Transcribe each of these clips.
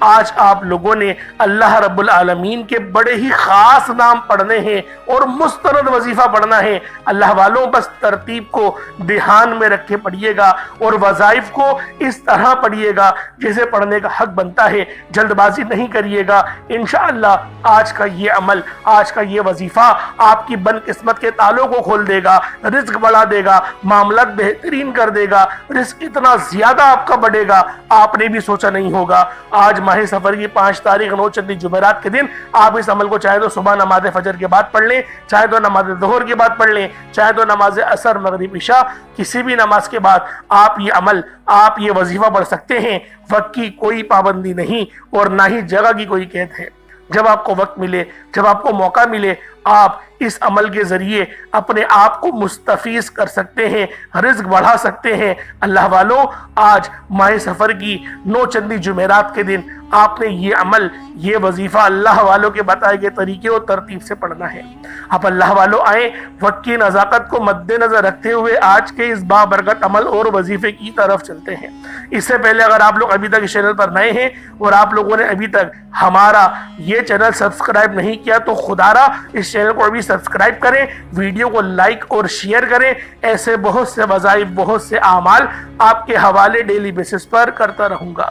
آج آپ لوگوں نے اللہ رب العالمین کے بڑے ہی خاص نام پڑھنے ہیں اور مستند وظیفہ پڑھنا ہے۔ اللہ والوں بس ترتیب کو دھیان میں رکھ کے پڑھیے گا اور وظائف کو اس طرح پڑھیے گا جیسے پڑھنے کا حق بنتا ہے، جلد بازی نہیں کریے گا۔ انشاءاللہ آج کا یہ عمل، آج کا یہ وظیفہ آپ کی بن قسمت کے تالوں کو کھول دے گا، رزق بڑھا دے گا، معاملات بہترین کر دے گا، رزق اتنا زیادہ آپ کا بڑھے گا آپ نے بھی سوچا نہیں ہوگا۔ آج ماہ سفر کی 5 تاریخ 9 چندی جمعرات کے دن آپ اس عمل کو چاہے تو صبح نماز فجر کے بعد پڑھ لیں، چاہے تو نماز ظہر کے بعد پڑھ لیں، چاہے تو نماز عصر مغرب عشاء کسی بھی نماز کے بعد آپ یہ عمل، آپ یہ وظیفہ پڑھ سکتے ہیں۔ وقت کی کوئی پابندی نہیں اور نہ ہی جگہ کی کوئی قید ہے۔ جب آپ کو وقت ملے، جب آپ کو موقع ملے، آپ اس عمل کے ذریعے اپنے آپ کو مستفیض کر سکتے ہیں، رزق بڑھا سکتے ہیں۔ اللہ والوں آج ماہ سفر کی 9 چندی جمعرات کے دن آپ نے یہ عمل، یہ وظیفہ اللہ والوں کے بتائے گئے طریقے اور ترتیب سے پڑھنا ہے۔ اب اللہ والوں آئیں، وقت کی نزاکت کو مد نظر رکھتے ہوئے آج کے اس بابرکت عمل اور وظیفے کی طرف چلتے ہیں۔ اس سے پہلے اگر آپ لوگ ابھی تک اس چینل پر نئے ہیں اور آپ لوگوں نے ابھی تک ہمارا یہ چینل سبسکرائب نہیں کیا تو خدا را اس چینل کو ابھی سبسکرائب کریں، ویڈیو کو لائک اور شیئر کریں۔ ایسے بہت سے وظائف، بہت سے اعمال آپ کے حوالے ڈیلی بیسس پر کرتا رہوں گا۔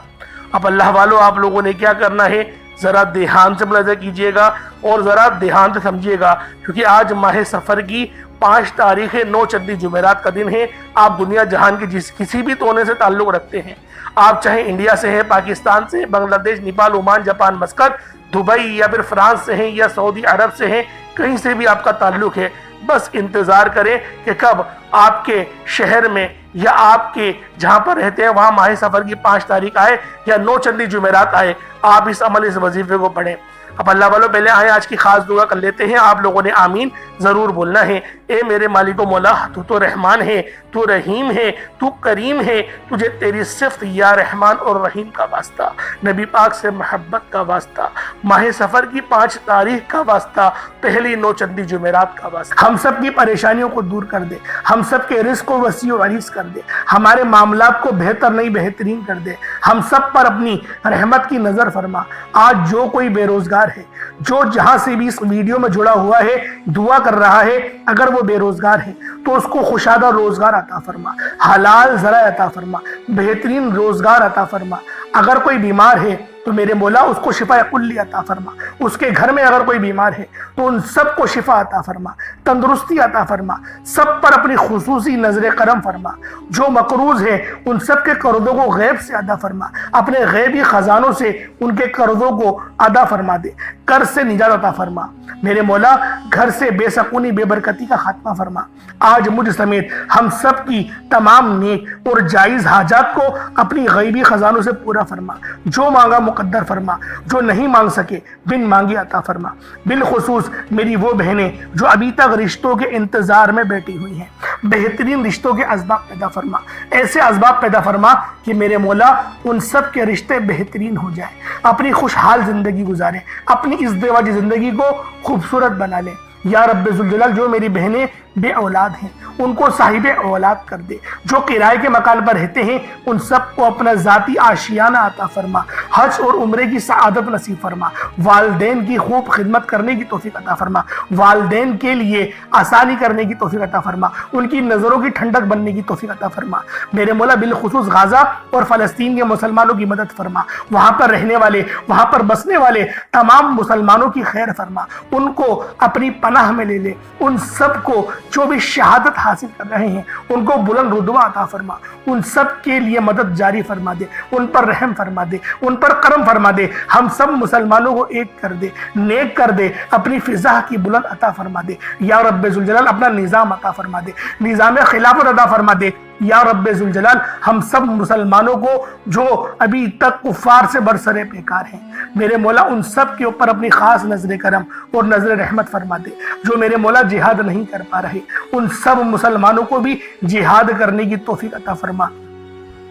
اب اللہ والوں آپ لوگوں نے کیا کرنا ہے، ذرا دھیان سے ملاحظہ کیجئے گا اور ذرا دھیان سے سمجھیے گا، کیونکہ آج ماہ سفر کی 5 تاریخ 9 چندی جمعرات کا دن ہے۔ آپ دنیا جہان کے کسی بھی کونے سے تعلق رکھتے ہیں، آپ چاہے انڈیا سے ہیں، پاکستان سے، بنگلہ دیش، Nepal, Oman, Japan, Muscat, Dubai یا پھر فرانس سے ہیں یا سعودی عرب سے ہیں، کہیں سے بھی آپ کا تعلق ہے، بس انتظار کریں کہ کب آپ کے شہر میں یا آپ کے جہاں پر رہتے ہیں وہاں ماہ سفر کی 5 تاریخ آئے یا 9 چندی جمعرات آئے، آپ اس عمل، اس وظیفے کو پڑھیں۔ اب اللہ والوں پہلے آئیں آج کی خاص دعا کر لیتے ہیں۔ آپ لوگوں نے آمین ضرور بولنا ہے۔ اے میرے مالک و مولا، تو رحمان ہے، تو رحیم ہے، تو کریم ہے، تجھے تیری صفت یا رحمان اور رحیم کا واسطہ، نبی پاک سے محبت کا واسطہ، ماہ سفر کی 5 تاریخ کا واسطہ، پہلی 9 چندی جمعرات کا واسطہ، ہم سب کی پریشانیوں کو دور کر دے، ہم سب کے رزق کو وسیع و عریض کر دے، ہمارے معاملات کو بہتر نہیں بہترین کر دے، ہم سب پر اپنی رحمت کی نظر فرما۔ آج جو کوئی بے روزگار ہے، جو جہاں سے بھی اس ویڈیو میں جڑا ہوا ہے، دعا کر رہا ہے، اگر وہ بے روزگار ہے تو اس کو خوشادہ روزگار عطا فرما، حلال ذرائع عطا فرما، بہترین روزگار عطا فرما۔ اگر کوئی بیمار ہے تو میرے مولا اس کو شفا کلی عطا فرما، اس کے گھر میں اگر کوئی بیمار ہے تو ان سب کو شفا عطا فرما، تندرستی عطا فرما، سب پر اپنی خصوصی نظر کرم فرما۔ جو مقروض ہے ان سب کے قرضوں کو غیب سے ادا فرما، اپنے غیبی خزانوں سے ان کے قرضوں کو ادا فرما دے، قرض سے نجات عطا فرما۔ میرے مولا گھر سے بے سکونی، بے برکتی کا خاتمہ فرما۔ آج مجھ سمیت ہم سب کی تمام نیک اور جائز حاجات کو اپنی غیبی خزانوں سے پورا فرما، جو مانگا مقدر فرما، جو نہیں مانگ سکے بن مانگی عطا فرما۔ بالخصوص میری وہ بہنیں جو ابھی تک رشتوں کے انتظار میں بیٹھی ہوئی ہیں، بہترین رشتوں کے اسباب پیدا فرما، ایسے اسباب پیدا فرما کہ میرے مولا ان سب کے رشتے بہترین ہو جائیں، اپنی خوشحال زندگی گزاریں، اپنی ازدواجی زندگی کو خوبصورت بنا لیں۔ یا رب ذوالجلال جو میری بہنیں بے اولاد ہیں ان کو صاحب اولاد کر دے، جو کرائے کے مکان پر رہتے ہیں ان سب کو اپنا ذاتی آشیانہ عطا فرما، حج اور عمرے کی سعادت نصیب فرما، والدین کی خوب خدمت کرنے کی توفیق عطا فرما، والدین کے لیے آسانی کرنے کی توفیق عطا فرما، ان کی نظروں کی ٹھنڈک بننے کی توفیق عطا فرما۔ میرے مولا بالخصوص غزہ اور فلسطین کے مسلمانوں کی مدد فرما، وہاں پر رہنے والے، وہاں پر بسنے والے تمام مسلمانوں کی خیر فرما، ان کو اپنی پناہ میں لے لے، ان سب کو جو بھی شہادت حاصل کر رہے ہیں ان کو بلند رتبہ عطا فرما، ان سب کے لیے مدد جاری فرما دے، ان پر رحم فرما دے، ان پر کرم فرما دے، ہم سب مسلمانوں کو ایک کر دے، نیک کر دے، اپنی فضا کی بلند عطا فرما دے۔ یا رب ذوالجلال اپنا نظام عطا فرما دے، نظام خلافت عطا فرما دے۔ یا رب ذوالجلال ہم سب مسلمانوں کو جو ابھی تک کفار سے برسرے پیکار ہیں، میرے مولا ان سب کے اوپر اپنی خاص نظر کرم اور نظر رحمت فرما دے۔ جو میرے مولا جہاد نہیں کر پا رہے ان سب مسلمانوں کو بھی جہاد کرنے کی توفیق عطا فرما،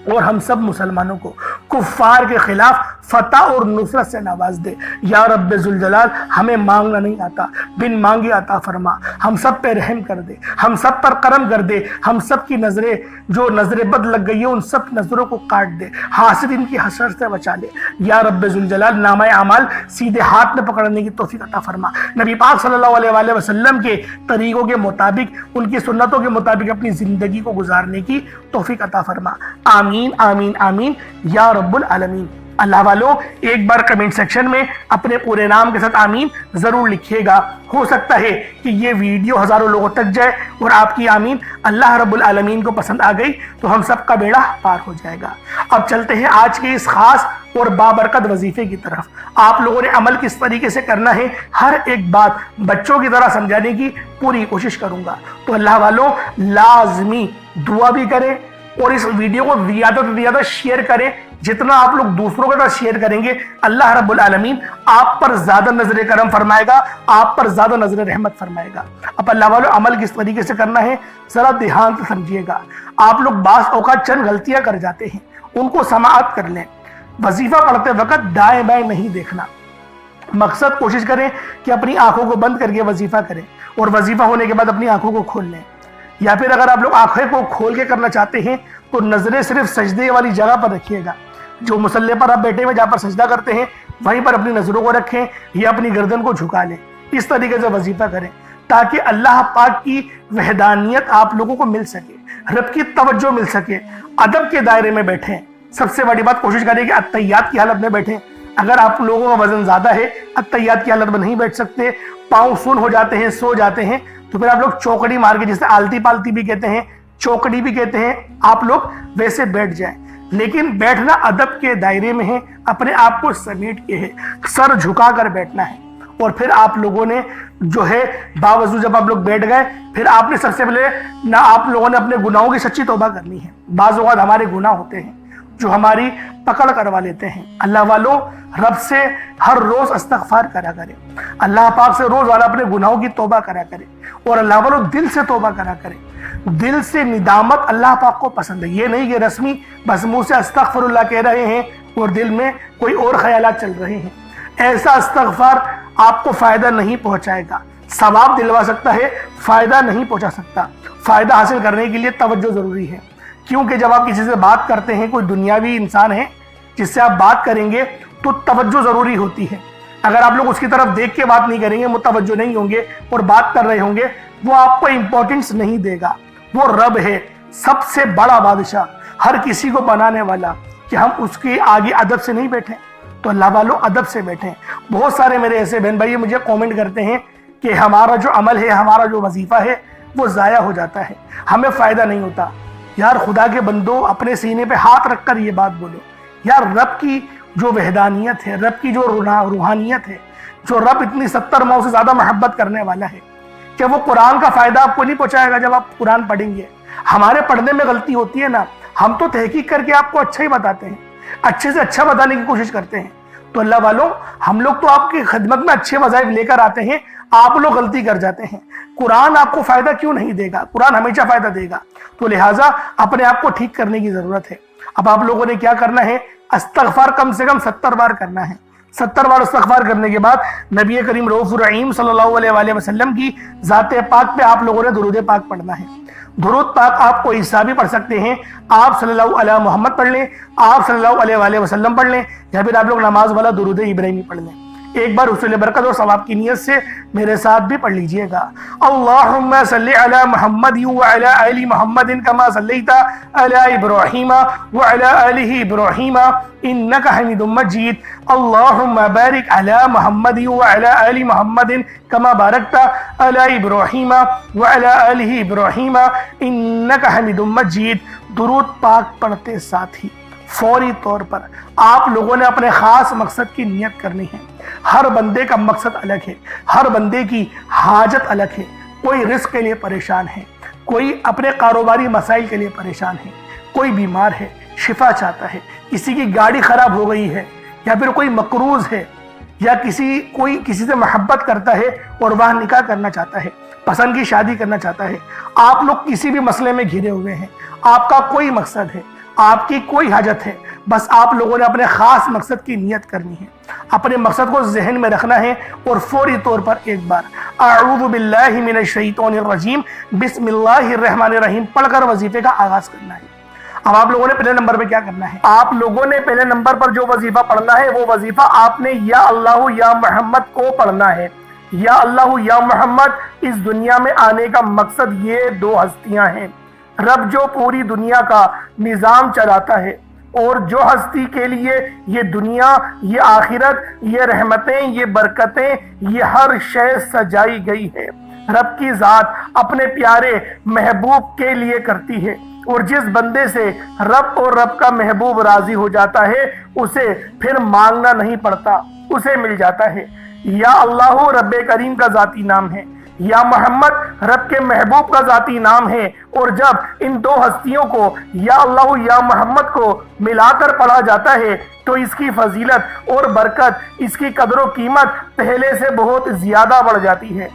اور ہم سب مسلمانوں کو کفار کے خلاف فتح اور نصرت سے نواز دے۔ یا رب ذوالجلال ہمیں مانگنا نہیں آتا، بن مانگے عطا فرما، ہم سب پہ رحم کر دے، ہم سب پر کرم کر دے، ہم سب کی نظریں جو نظر بد لگ گئی ہے ان سب نظروں کو کاٹ دے، حاسدین کی حسد سے بچا لے۔ یا رب ذوالجلال نامہ اعمال سیدھے ہاتھ میں پکڑنے کی توفیق عطا فرما، نبی پاک صلی اللہ علیہ وآلہ وسلم کے طریقوں کے مطابق، ان کی سنتوں کے مطابق اپنی زندگی کو گزارنے کی توفیق عطا فرما۔ آمین آمین آمین یا رب العالمین۔ اللہ والوں ایک بار کمنٹ سیکشن میں اپنے پورے نام کے ساتھ آمین ضرور لکھیے گا، ہو سکتا ہے کہ یہ ویڈیو ہزاروں لوگوں تک جائے اور آپ کی آمین اللہ رب العالمین کو پسند آ گئی تو ہم سب کا بیڑا پار ہو جائے گا۔ اب چلتے ہیں آج کے اس خاص اور بابرکت وظیفے کی طرف۔ آپ لوگوں نے عمل کس طریقے سے کرنا ہے ہر ایک بات بچوں کی طرح سمجھانے کی پوری کوشش کروں گا، تو اللہ والوں لازمی دعا بھی کریں اور اس ویڈیو کو زیادہ سے زیادہ شیئر کریں۔ جتنا آپ لوگ دوسروں کے ساتھ شیئر کریں گے اللہ رب العالمین آپ پر زیادہ نظر کرم فرمائے گا، آپ پر زیادہ نظر رحمت فرمائے گا۔ اب اللہ والوں عمل کس طریقے سے کرنا ہے ذرا دھیان سے سمجھیے گا۔ آپ لوگ بعض اوقات چند غلطیاں کر جاتے ہیں، ان کو سماعت کر لیں۔ وظیفہ پڑھتے وقت دائیں بائیں نہیں دیکھنا، مقصد کوشش کریں کہ اپنی آنکھوں کو بند کر کے وظیفہ کریں اور وظیفہ ہونے کے بعد اپنی آنکھوں کو کھول لیں، یا پھر اگر آپ لوگ آنکھیں کو کھول کے کرنا چاہتے ہیں تو نظریں صرف سجدے والی جگہ پر رکھیے گا، جو مصلی پر آپ بیٹھے ہوئے جہاں پر سجدہ کرتے ہیں وہیں پر اپنی نظروں کو رکھیں یا اپنی گردن کو جھکا لیں۔ اس طریقے سے وظیفہ کریں تاکہ اللہ پاک کی وحدانیت آپ لوگوں کو مل سکے، رب کی توجہ مل سکے، ادب کے دائرے میں بیٹھیں۔ سب سے بڑی بات کوشش کریں کہ اتحیات کی حالت میں بیٹھیں۔ اگر آپ لوگوں کا وزن زیادہ ہے، اتحیات کی حالت میں نہیں بیٹھ سکتے، پاؤں سن ہو جاتے ہیں، سو جاتے ہیں، تو پھر آپ لوگ چوکڑی مار کے، جسے آلتی پالتی بھی کہتے ہیں، چوکڑی بھی کہتے ہیں، آپ لوگ ویسے بیٹھ جائیں۔ لیکن بیٹھنا ادب کے دائرے میں ہے، اپنے آپ کو سمیٹ کے ہے، سر جھکا کر بیٹھنا ہے۔ اور پھر آپ لوگوں نے جو ہے باوضو جب آپ لوگ بیٹھ گئے، پھر آپ نے سب سے پہلے نہ آپ لوگوں نے اپنے گناہوں کی سچی توبہ کرنی ہے۔ بعض اوقات ہمارے گناہ ہوتے ہیں جو ہماری پکڑ کروا لیتے ہیں۔ اللہ والوں رب سے ہر روز استغفار کرا کرے، اللہ پاک سے روزانہ اپنے گناہوں کی توبہ کرا کرے، اور اللہ والوں دل سے توبہ کرا کرے۔ دل سے ندامت اللہ پاک کو پسند ہے، یہ نہیں کہ رسمی بس منہ سے استغفر اللہ کہہ رہے ہیں اور دل میں کوئی اور خیالات چل رہے ہیں۔ ایسا استغفار آپ کو فائدہ نہیں پہنچائے گا، ثواب دلوا سکتا ہے، فائدہ نہیں پہنچا سکتا۔ فائدہ حاصل کرنے کے لیے توجہ ضروری ہے، کیونکہ جب آپ کسی سے بات کرتے ہیں، کوئی دنیاوی انسان ہے جس سے آپ بات کریں گے تو توجہ ضروری ہوتی ہے۔ اگر آپ لوگ اس کی طرف دیکھ کے بات نہیں کریں گے، متوجہ نہیں ہوں گے اور بات کر رہے ہوں گے، وہ آپ کو امپورٹنس نہیں دے گا۔ وہ رب ہے، سب سے بڑا بادشاہ، ہر کسی کو بنانے والا، کہ ہم اس کے آگے ادب سے نہیں بیٹھیں۔ تو اللہ والوں ادب سے بیٹھیں۔ بہت سارے میرے ایسے بہن بھائی مجھے کومنٹ کرتے ہیں کہ ہمارا جو عمل ہے، ہمارا جو وظیفہ ہے وہ ضائع ہو جاتا ہے، ہمیں فائدہ نہیں ہوتا۔ یار خدا کے بندو، اپنے سینے پہ ہاتھ رکھ کر یہ بات بولو، یار رب کی جو وحدانیت ہے، رب کی جو روحانیت ہے، جو رب اتنی 70 ماؤں سے زیادہ محبت کرنے والا ہے، کہ وہ قرآن کا فائدہ آپ کو نہیں پہنچائے گا جب آپ قرآن پڑھیں گے۔ ہمارے پڑھنے میں غلطی ہوتی ہے نا، ہم تو تحقیق کر کے آپ کو اچھا ہی بتاتے ہیں، اچھے سے اچھا بتانے کی کوشش کرتے ہیں۔ تو اللہ والوں ہم لوگ تو آپ کی خدمت میں اچھے وظائف لے کر آتے ہیں، آپ لوگ غلطی کر جاتے ہیں۔ قرآن آپ کو فائدہ کیوں نہیں دے گا؟ قرآن ہمیشہ فائدہ دے گا۔ تو لہٰذا اپنے آپ کو ٹھیک کرنے کی ضرورت ہے۔ اب آپ لوگوں نے کیا کرنا ہے؟ استغفار کم سے کم 70 بار کرنا ہے۔ 70 بار استغفار کرنے کے بعد نبی کریم رؤوف الرحیم صلی اللہ علیہ وآلہ وسلم کی ذات پاک پہ آپ لوگوں نے درود پاک پڑھنا ہے۔ درود پاک آپ کو عیسیٰ بھی پڑھ سکتے ہیں، آپ صلی اللہ علیہ محمد پڑھ لیں، آپ صلی اللہ علیہ وآلہ وسلم پڑھ لیں، یا پھر آپ لوگ نماز والا درود ابراہیمی پڑھ لیں۔ ایک بار حصول برکت اور ثواب کی نیت سے میرے ساتھ بھی پڑھ لیجئے گا۔ اللہم صلی علی محمد وعلی آل محمد کما صلیت علی ابراہیم وعلی آل ابراہیم انکا حمید مجید۔ اللہم بارک علی محمد وعلی آل محمد کما بارکت علی ابراہیم وعلی آل ابراہیم انکا حمید مجید۔ درود پاک پڑھتے ساتھ ہی فوری طور پر آپ لوگوں نے اپنے خاص مقصد کی نیت کرنی ہے۔ ہر بندے کا مقصد الگ ہے، ہر بندے کی حاجت الگ ہے۔ کوئی رزق کے لیے پریشان ہے، کوئی اپنے کاروباری مسائل کے لیے پریشان ہے، کوئی بیمار ہے شفا چاہتا ہے، کسی کی گاڑی خراب ہو گئی ہے، یا پھر کوئی مقروض ہے، یا کوئی کسی سے محبت کرتا ہے اور وہاں نکاح کرنا چاہتا ہے، پسند کی شادی کرنا چاہتا ہے۔ آپ لوگ کسی بھی مسئلے میں گھرے ہوئے ہیں، آپ کا کوئی مقصد ہے، آپ کی کوئی حاجت ہے، بس آپ لوگوں نے اپنے خاص مقصد کی نیت کرنی ہے، اپنے مقصد کو ذہن میں رکھنا ہے اور فوری طور پر ایک بار اعوذ باللہ من الشیطان الرجیم بسم اللہ الرحمن الرحیم پڑھ کر وظیفے کا آغاز کرنا ہے۔ اب آپ لوگوں نے پہلے نمبر پہ کیا کرنا ہے؟ آپ لوگوں نے پہلے نمبر پر جو وظیفہ پڑھنا ہے وہ وظیفہ آپ نے یا اللہ یا محمد کو پڑھنا ہے۔ یا اللہ یا محمد اس دنیا میں آنے کا مقصد یہ دو ہستیاں ہیں، رب جو پوری دنیا کا نظام چلاتا ہے اور جو ہستی کے لیے یہ دنیا، یہ آخرت، یہ رحمتیں، یہ برکتیں، یہ ہر شے سجائی گئی ہے، رب کی ذات اپنے پیارے محبوب کے لیے کرتی ہے، اور جس بندے سے رب اور رب کا محبوب راضی ہو جاتا ہے اسے پھر مانگنا نہیں پڑتا، اسے مل جاتا ہے۔ یا اللہ رب کریم کا ذاتی نام ہے، یا محمد رب کے محبوب کا ذاتی نام ہے، اور جب ان دو ہستیوں کو یا اللہ یا محمد کو ملا کر پڑھا جاتا ہے تو اس کی فضیلت اور برکت، اس کی قدر و قیمت پہلے سے بہت زیادہ بڑھ جاتی ہے۔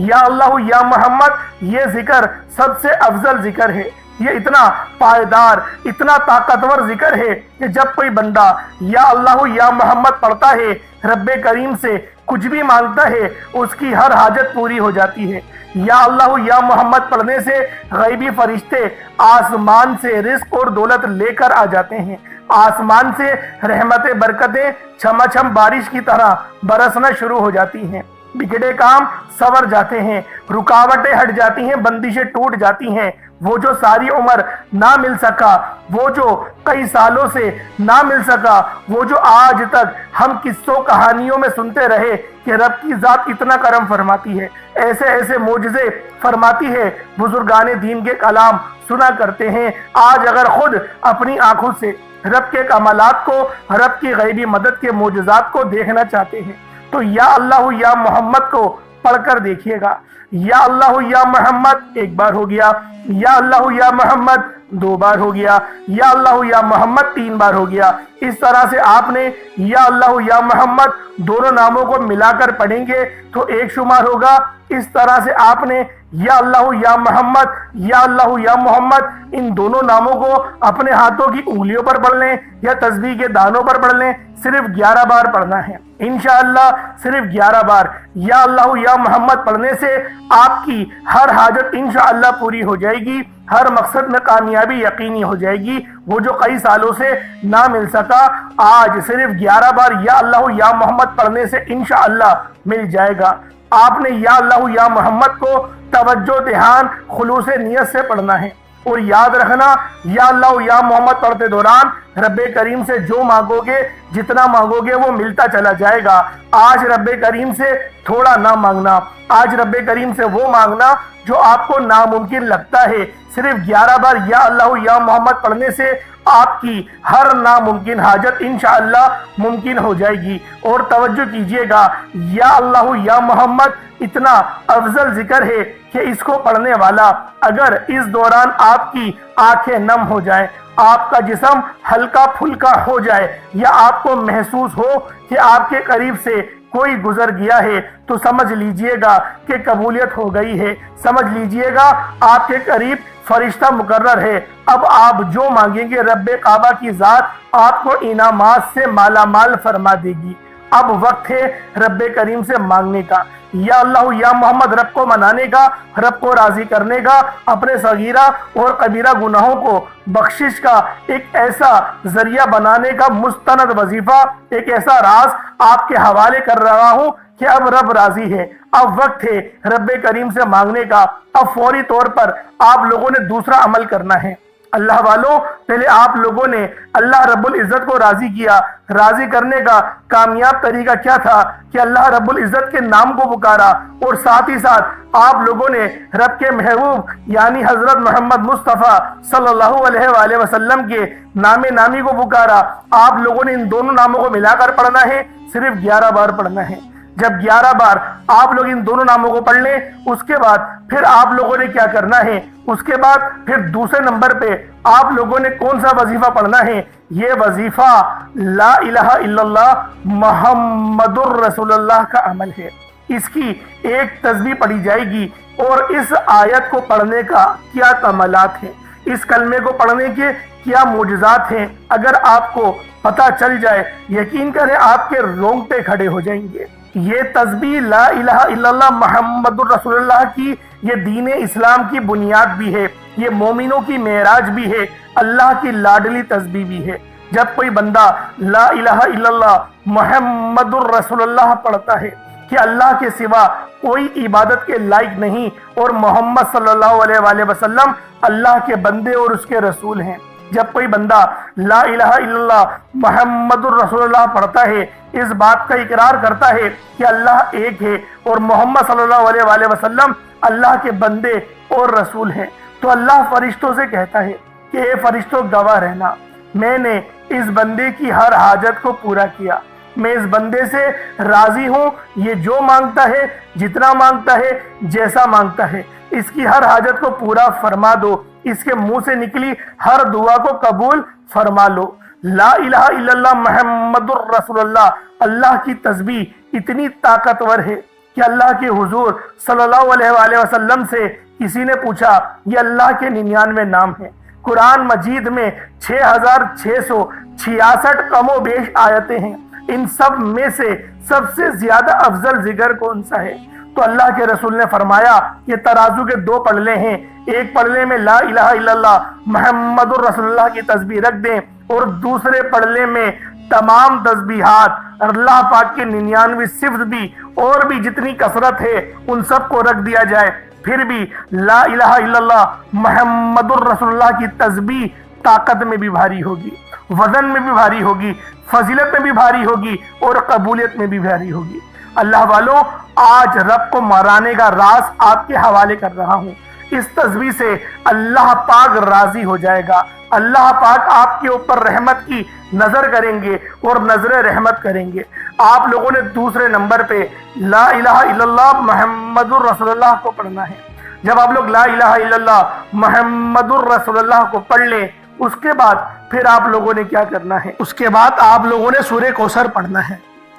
یا اللہ یا محمد یہ ذکر سب سے افضل ذکر ہے، یہ اتنا پائیدار، اتنا طاقتور ذکر ہے کہ جب کوئی بندہ یا اللہ یا محمد پڑھتا ہے، رب کریم سے کچھ بھی مانگتا ہے، اس کی ہر حاجت پوری ہو جاتی ہے۔ یا اللہ یا محمد پڑھنے سے غیبی فرشتے آسمان سے رزق اور دولت لے کر آ جاتے ہیں، آسمان سے رحمت برکتیں چھما چھم بارش کی طرح برسنا شروع ہو جاتی ہیں، بگڑے کام سور جاتے ہیں، رکاوٹیں ہٹ جاتی ہیں، بندشیں ٹوٹ جاتی ہیں، وہ جو ساری عمر نہ مل سکا، وہ جو کئی سالوں سے نہ مل سکا، وہ جو آج تک ہم قصوں کہانیوں میں سنتے رہے کہ رب کی ذات اتنا کرم فرماتی ہے، ایسے ایسے معجزے فرماتی ہے، بزرگان دین کے کلام سنا کرتے ہیں۔ آج اگر خود اپنی آنکھوں سے رب کے کمالات کو، رب کی غیبی مدد کے معجزات کو دیکھنا چاہتے ہیں تو یا اللہ یا محمد کو پڑھ کر دیکھیے گا۔ یا اللہ یا محمد ایک بار ہو گیا، یا اللہ یا محمد دو بار ہو گیا، یا اللہ یا محمد تین بار ہو گیا۔ اس طرح سے آپ نے یا اللہ یا محمد دونوں ناموں کو ملا کر پڑھیں گے تو ایک شمار ہوگا۔ اس طرح سے آپ نے یا اللہ یا محمد، یا اللہ یا محمد ان دونوں ناموں کو اپنے ہاتھوں کی انگلیوں پر پڑھ لیں یا تسبیح کے دانوں پر پڑھ لیں، صرف 11 بار پڑھنا ہے انشاءاللہ، صرف 11 بار یا اللہ یا محمد پڑھنے سے آپ کی ہر حاجت انشاءاللہ پوری ہو جائے گی، ہر مقصد میں کامیابی یقینی ہو جائے گی، وہ جو کئی سالوں سے نہ مل سکا آج صرف 11 بار یا اللہ یا محمد پڑھنے سے انشاءاللہ مل جائے گا۔ آپ نے یا اللہ یا محمد کو توجہ، دھیان، خلوص نیت سے پڑھنا ہے، اور یاد رکھنا یا اللہ یا محمد پڑھتے دوران رب کریم سے جو مانگو گے، جتنا مانگو گے وہ ملتا چلا جائے گا۔ آج رب کریم سے تھوڑا نہ مانگنا، آج رب کریم سے وہ مانگنا جو آپ کو ناممکن لگتا ہے۔ صرف 11 بار یا اللہ یا محمد پڑھنے سے آپ کی ہر ناممکن حاجت انشاءاللہ ممکن ہو جائے گی۔ اور توجہ کیجئے گا، یا اللہ یا محمد اتنا افضل ذکر ہے کہ اس کو پڑھنے والا اگر اس دوران آپ کی آنکھیں نم ہو جائیں، آپ کا جسم ہلکا پھلکا ہو جائے، یا آپ کو محسوس ہو کہ آپ کے قریب سے کوئی گزر گیا ہے، تو سمجھ لیجئے گا کہ قبولیت ہو گئی ہے، سمجھ لیجئے گا آپ کے قریب فرشتہ مقرر ہے۔ اب آپ جو مانگیں گے رب کعبہ کی ذات آپ کو انعامات سے مالا مال فرما دے گی۔ اب وقت ہے رب کریم سے مانگنے کا، یا اللہ یا محمد رب کو منانے کا، رب کو راضی کرنے کا، اپنے صغیرہ اور کبیرہ گناہوں کو بخشش کا ایک ایسا ذریعہ بنانے کا مستند وظیفہ، ایک ایسا راز آپ کے حوالے کر رہا ہوں کہ اب رب راضی ہے، اب وقت ہے رب کریم سے مانگنے کا۔ اب فوری طور پر آپ لوگوں نے دوسرا عمل کرنا ہے۔ اللہ والوں، پہلے آپ لوگوں نے اللہ رب العزت کو راضی کیا، راضی کرنے کا کامیاب طریقہ کیا تھا کہ اللہ رب العزت کے نام کو پکارا، اور ساتھ ہی ساتھ آپ لوگوں نے رب کے محبوب یعنی حضرت محمد مصطفیٰ صلی اللہ علیہ وآلہ وسلم کے نام نامی کو پکارا۔ آپ لوگوں نے ان دونوں ناموں کو ملا کر پڑھنا ہے، صرف 11 بار پڑھنا ہے۔ جب 11 بار آپ لوگ ان دونوں ناموں کو پڑھ لیں، اس کے بعد پھر آپ لوگوں نے کیا کرنا ہے، اس کے بعد پھر دوسرے نمبر پہ آپ لوگوں نے کون سا وظیفہ پڑھنا ہے؟ یہ وظیفہ لا الہ الا اللہ محمد الرسول اللہ کا عمل ہے۔ اس کی ایک تسبیح پڑھی جائے گی، اور اس آیت کو پڑھنے کا کیا کمالات ہے، اس کلمے کو پڑھنے کے کیا معجزات ہیں، اگر آپ کو پتہ چل جائے یقین کریں آپ کے رونگٹے کھڑے ہو جائیں گے۔ یہ تسبیح لا الہ الا اللہ محمد الرسول اللہ کی یہ دین اسلام کی بنیاد بھی ہے، یہ مومنوں کی معراج بھی ہے، اللہ کی لاڈلی تسبیح بھی ہے۔ جب کوئی بندہ لا الہ الا اللہ محمد الرسول اللہ پڑھتا ہے کہ اللہ کے سوا کوئی عبادت کے لائق نہیں اور محمد صلی اللہ علیہ وآلہ وسلم اللہ کے بندے اور اس کے رسول ہیں، جب کوئی بندہ لا الہ الا اللہ محمد الرسول اللہ پڑھتا ہے، اس بات کا اقرار کرتا ہے کہ اللہ ایک ہے اور محمد صلی اللہ علیہ وآلہ وسلم اللہ کے بندے اور رسول ہیں، تو اللہ فرشتوں سے کہتا ہے کہ اے فرشتوں گواہ رہنا، میں نے اس بندے کی ہر حاجت کو پورا کیا، میں اس بندے سے راضی ہوں، یہ جو مانگتا ہے، جتنا مانگتا ہے، جیسا مانگتا ہے، اس کی ہر حاجت کو پورا فرما دو، اس کے منہ سے نکلی ہر دعا کو قبول فرما لو۔ لا الہ الا اللہ محمد الرسول اللہ، اللہ کی تسبیح اتنی طاقتور ہے کہ اللہ کے حضور صلی اللہ علیہ وآلہ وسلم سے کسی نے پوچھا، یہ اللہ کے 99 نام ہیں، قرآن مجید میں 6666 کم و بیش آیتیں ہیں، ان سب میں سے سب سے زیادہ افضل ذکر کون سا ہے؟ تو اللہ کے رسول نے فرمایا یہ ترازو کے 2 پلڑے ہیں، ایک پلڑے میں لا الہ الا اللہ محمد الرسول اللہ کی تسبیح رکھ دیں اور دوسرے پلڑے میں تمام تسبیحات اللہ پاک کے 99 صفت بھی اور بھی جتنی کثرت ہے ان سب کو رکھ دیا جائے، پھر بھی لا الہ الا اللہ محمد الرسول اللہ کی تسبیح طاقت میں بھی بھاری ہوگی، وزن میں بھی بھاری ہوگی، فضیلت میں بھی بھاری ہوگی اور قبولیت میں بھی بھاری ہوگی۔ اللہ والوں، آج رب کو مرانے کا راز آپ کے حوالے کر رہا ہوں، اس تسبیح سے اللہ پاک راضی ہو جائے گا، اللہ پاک آپ کے اوپر رحمت کی نظر کریں گے اور نظر رحمت کریں گے۔ آپ لوگوں نے دوسرے نمبر پہ لا الہ الا اللہ محمد الرسول اللہ کو پڑھنا ہے۔ جب آپ لوگ لا الہ الا اللہ محمد الرسول اللہ کو پڑھ لیں، اس کے بعد پھر آپ لوگوں نے کیا کرنا ہے؟ اس کے بعد آپ لوگوں نے سورہ کوثر پڑھنا ہے۔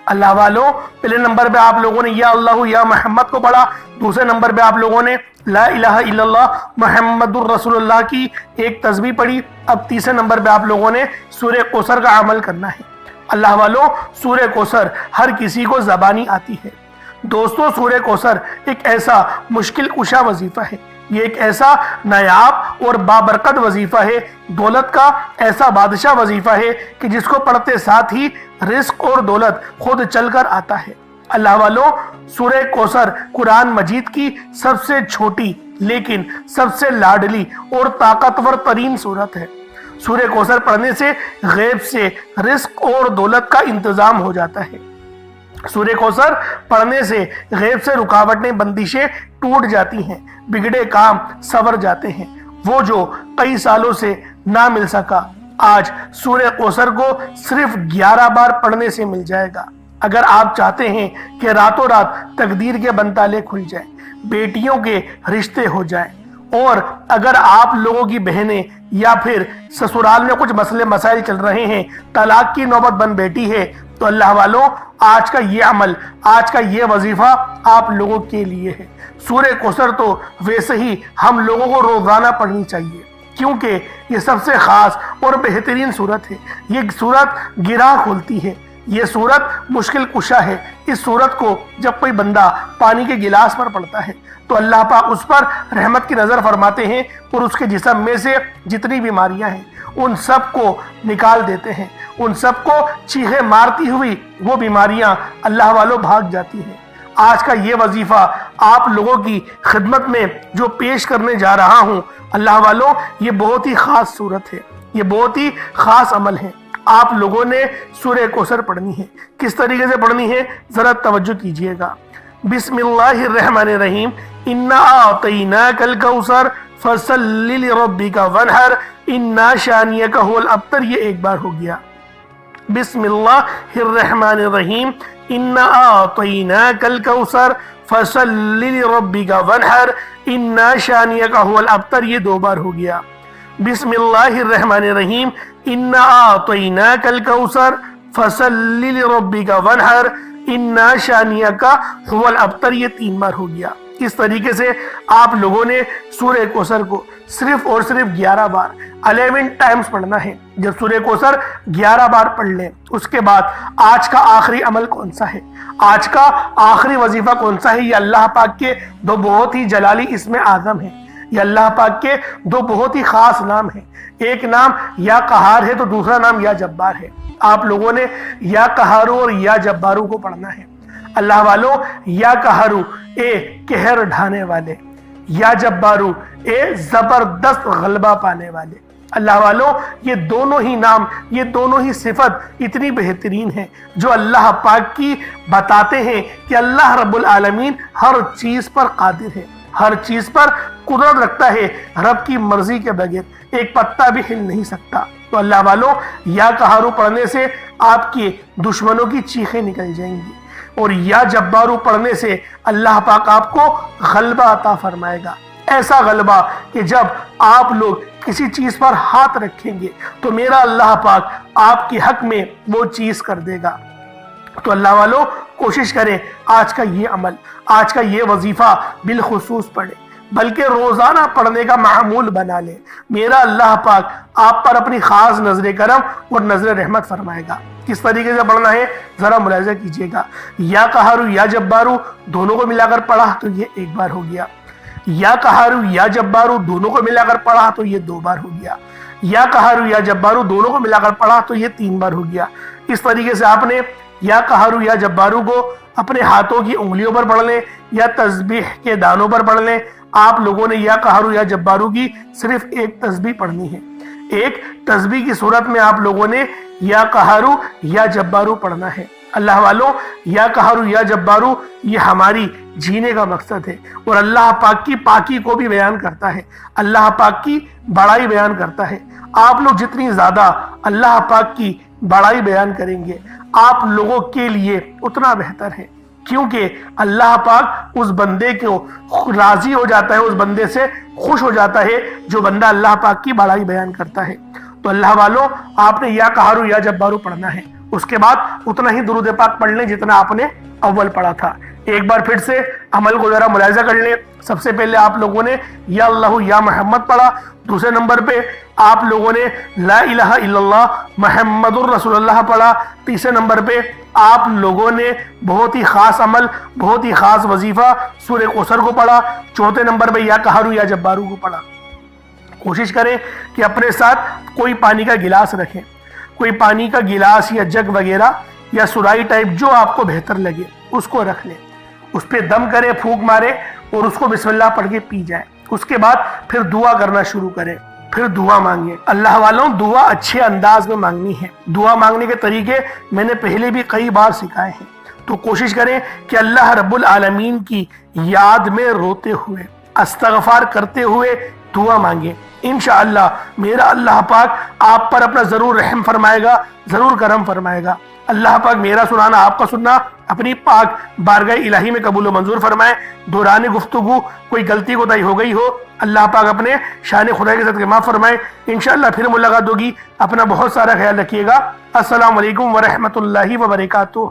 اللہ والوں، پہلے نمبر پہ آپ لوگوں نے یا اللہ یا محمد کو پڑھا، دوسرے نمبر پہ آپ لوگوں نے لا الہ الا اللہ محمد الرسول اللہ کی ایک تسبیح پڑھی، اب تیسرے نمبر پہ آپ لوگوں نے سورہ کوثر کا عمل کرنا ہے۔ اللہ والوں، سورہ کوثر ہر کسی کو زبانی آتی ہے۔ دوستو، سورہ کوثر ایک ایسا مشکل کشا وظیفہ ہے، یہ ایک ایسا نایاب اور بابرکت وظیفہ ہے، دولت کا ایسا بادشاہ وظیفہ ہے کہ جس کو پڑھتے ساتھ ہی رزق اور دولت خود چل کر آتا ہے۔ اللہ والوں، سورہ کوثر قرآن مجید کی سب سے چھوٹی لیکن سب سے لاڈلی اور طاقتور ترین سورت ہے۔ سورہ کوثر پڑھنے سے غیب سے رزق اور دولت کا انتظام ہو جاتا ہے۔ سورہ کوثر پڑھنے سے غیب سے رکاوٹیں بندشیں ٹوٹ جاتی ہیں، بگڑے کام سنور جاتے ہیں، وہ جو کئی سالوں سے نہ مل سکا آج سورہ کوثر کو صرف 11 بار پڑھنے سے مل جائے گا۔ اگر آپ چاہتے ہیں کہ راتوں رات تقدیر کے بنتالے کھل جائیں، بیٹیوں کے رشتے ہو جائیں، اور اگر آپ لوگوں کی بہنیں یا پھر سسرال میں کچھ مسئلے مسائل چل رہے ہیں، طلاق کی نوبت بن بیٹھی ہے، تو اللہ والوں، آج کا یہ عمل، آج کا یہ وظیفہ آپ لوگوں کے لیے ہے۔ سورہ کوثر تو ویسے ہی ہم لوگوں کو روزانہ پڑھنی چاہیے، کیونکہ یہ سب سے خاص اور بہترین سورت ہے۔ یہ سورت گرہ کھولتی ہے، یہ سورت مشکل کشا ہے۔ اس سورت کو جب کوئی بندہ پانی کے گلاس پر پڑھتا ہے تو اللہ پاک اس پر رحمت کی نظر فرماتے ہیں اور اس کے جسم میں سے جتنی بیماریاں ہیں ان سب کو نکال دیتے ہیں، ان سب کو چیخیں مارتی ہوئی وہ بیماریاں اللہ والوں بھاگ جاتی ہیں۔ آج کا یہ وظیفہ آپ لوگوں کی خدمت میں جو پیش کرنے جا رہا ہوں، اللہ والوں، یہ بہت ہی خاص صورت ہے، یہ بہت ہی خاص عمل ہے۔ آپ لوگوں نے سورہ کوثر پڑھنی ہے۔ کس طریقے سے پڑھنی ہے ذرا توجہ کیجئے گا۔ بسم اللہ الرحمن الرحیم، انا اعطیناک الکوثر فصلی لربک وانحر انا شانیک هو الابتر، یہ ایک بار ہو گیا۔ بسم اللہ الرحمن الرحیم، انا اعطیناک الکوثر فصلی لربک وانحر انا شانیک هو الابتر، یہ 2 بار ہو گیا۔ بسم اللہ الرحمن الرحیم، انا اعطیناک الکوثر فصلی لربک وانحر انا شانیک هو الابتر، یہ 3 بار ہو گیا۔ اس طریقے سے آپ لوگوں نے سورہ کوثر کو صرف اور صرف 11 بار 11 ٹائمز پڑھنا ہے۔ جب سورہ کوثر 11 بار پڑھ لیں، اس کے بعد آج کا آخری عمل کون سا ہے، آج کا آخری وظیفہ کون سا ہے، یہ اللہ پاک کے دو بہت ہی جلالی اسم اعظم ہیں، یہ اللہ پاک کے دو بہت ہی خاص نام ہیں۔ ایک نام یا قہار ہے تو دوسرا نام یا جبار ہے۔ آپ لوگوں نے یا قہارو اور یا جبارو کو پڑھنا ہے۔ اللہ والو، یا قہارو اے قہر ڈھانے والے، یا جبارو اے زبردست غلبہ پانے والے۔ اللہ والو، یہ دونوں ہی نام، یہ دونوں ہی صفت اتنی بہترین ہیں جو اللہ پاک کی بتاتے ہیں کہ اللہ رب العالمین ہر چیز پر قادر ہے، ہر چیز پر قدرت رکھتا ہے، رب کی مرضی کے بغیر ایک پتا بھی ہل نہیں سکتا۔ تو اللہ والو، یا قہارو پڑھنے سے آپ کے دشمنوں کی چیخیں نکل جائیں گی، اور یا جبارو پڑھنے سے اللہ پاک آپ کو غلبہ عطا فرمائے گا، ایسا غلبہ کہ جب آپ لوگ کسی چیز پر ہاتھ رکھیں گے تو میرا اللہ پاک آپ کے حق میں وہ چیز کر دے گا۔ تو اللہ والو، کوشش کریں آج کا یہ عمل، آج کا یہ وظیفہ بالخصوص پڑھیں، بلکہ روزانہ پڑھنے کا معمول بنا لیں۔ میرا اللہ پاک آپ پر اپنی خاص نظر کرم اور نظر رحمت فرمائے گا۔ کس طریقے سے پڑھنا ہے ذرا ملاحظہ کیجئے گا۔ یا قہارو یا جبارو دونوں کو ملا کر پڑھا تو یہ ایک بار ہو گیا، یا قہارو یا جبارو دونوں کو ملا کر پڑھا تو یہ 2 بار ہو گیا، یا قہارو یا جبارو دونوں کو ملا کر پڑھا تو یہ 3 بار ہو گیا۔ اس طریقے سے آپ نے یا قہارو یا جبارو کو اپنے ہاتھوں کی انگلیوں پر پڑھ لیں یا تسبیح کے دانوں پر پڑھ لیں۔ آپ لوگوں نے یا قہارو یا جبارو کی صرف ایک تسبیح پڑھنی ہے، ایک تسبیح کی صورت میں آپ لوگوں نے یا قہارو یا جبارو پڑھنا ہے۔ اللہ والوں، یا قہارو یا جبارو یہ ہماری جینے کا مقصد ہے، اور اللہ پاک کی پاکی کو بھی بیان کرتا ہے، اللہ پاک کی بڑائی بیان کرتا ہے۔ آپ لوگ جتنی زیادہ اللہ پاک کی بڑائی بیان کریں گے آپ لوگوں کے لیے اتنا بہتر ہے، کیونکہ اللہ پاک اس بندے کو راضی ہو جاتا ہے، اس بندے سے خوش ہو جاتا ہے جو بندہ اللہ پاک کی بڑائی بیان کرتا ہے۔ تو اللہ والوں، آپ نے یا قہارو یا جبارو پڑھنا ہے، اس کے بعد اتنا ہی درود پاک پڑھ لیں جتنا آپ نے اول پڑھا تھا۔ ایک بار پھر سے عمل کو ذرا ملاحظہ کر لیں۔ سب سے پہلے آپ لوگوں نے یا اللہ یا محمد پڑھا، دوسرے نمبر پہ آپ لوگوں نے لا الہ الا اللہ محمد الرسول اللہ پڑھا، تیسرے نمبر پہ آپ لوگوں نے بہت ہی خاص عمل، بہت ہی خاص وظیفہ سورہ کوثر کو پڑھا، چوتھے نمبر پہ یا قہارو یا جبارو کو پڑھا۔ کوشش کریں کہ اپنے ساتھ کوئی پانی کا گلاس رکھیں، کوئی پانی کا گلاس یا جگ وغیرہ یا سرائی ٹائپ جو آپ کو بہتر لگے اس کو رکھ لیں، اس پہ دم کریں، پھونک مارے اور اس کو بسم اللہ پڑھ کے پی جائیں۔ اس کے بعد پھر دعا کرنا شروع کریں، پھر دعا مانگیں۔ اللہ والوں، دعا اچھے انداز میں مانگنی ہے۔ دعا مانگنے کے طریقے میں نے پہلے بھی کئی بار سکھائے ہیں، تو کوشش کریں کہ اللہ رب العالمین کی یاد میں روتے ہوئے، استغفار کرتے ہوئے دعا مانگیں۔ انشاءاللہ میرا اللہ پاک آپ پر اپنا ضرور رحم فرمائے گا، ضرور کرم فرمائے گا۔ اللہ پاک میرا سنانا، آپ کا سننا اپنی پاک بارگاہ الہی میں قبول و منظور فرمائے۔ دوران گفتگو کوئی غلطی کوتاہی ہو گئی ہو، اللہ پاک اپنے شان خدا کے ساتھ معاف فرمائے۔ انشاءاللہ پھر ملاقات ہوگی۔ اپنا بہت سارا خیال رکھیے گا۔ السلام علیکم ورحمۃ اللہ وبرکاتہ۔